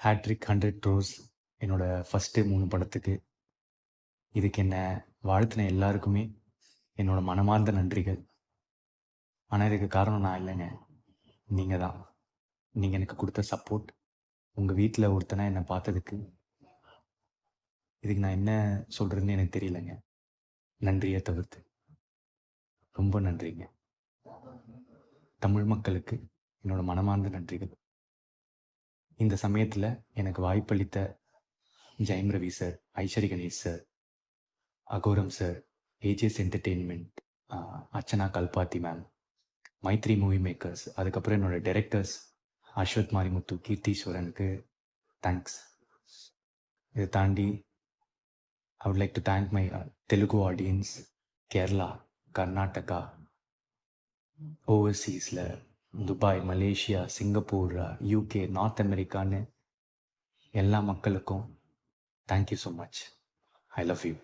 Hat-trick 100 crores என்னோட first 3 படத்துக்கு. இதுக்கு என்ன வாழ்த்தின எல்லாருக்குமே என்னோட மனமார்ந்த நன்றிகள். ஆனால் இதுக்கு காரணம் நான் இல்லைங்க, நீங்கள் தான். நீங்கள் எனக்கு கொடுத்த சப்போர்ட், உங்கள் வீட்டில் ஒருத்தனை என்னை பார்த்ததுக்கு, இதுக்கு நான் என்ன சொல்கிறதுன்னு எனக்கு தெரியலைங்க. நன்றியை தவிர்த்து ரொம்ப நன்றிங்க. தமிழ் மக்களுக்கு என்னோட மனமார்ந்த நன்றிகள். இந்த சமயத்தில் எனக்கு வாய்ப்பளித்த Jayam Ravi sir, Aishwari Ganesh sir, Aghoram sir, AGS Entertainment, Archana Kalpathi ma'am, Mythri Movie Makers, அதுக்கப்புறம் என்னோட டைரக்டர்ஸ் அஸ்வத் மாரிமுத்து, கீர்த்தீஸ்வரனுக்கு தேங்க்ஸ். இதை தாண்டி I would like to thank my Telugu audience, Kerala, Karnataka, overseasல Dubai, Malaysia, Singapore, UK, North அமெரிக்கான்னு எல்லா மக்களுக்கும் thank you so much. I love you.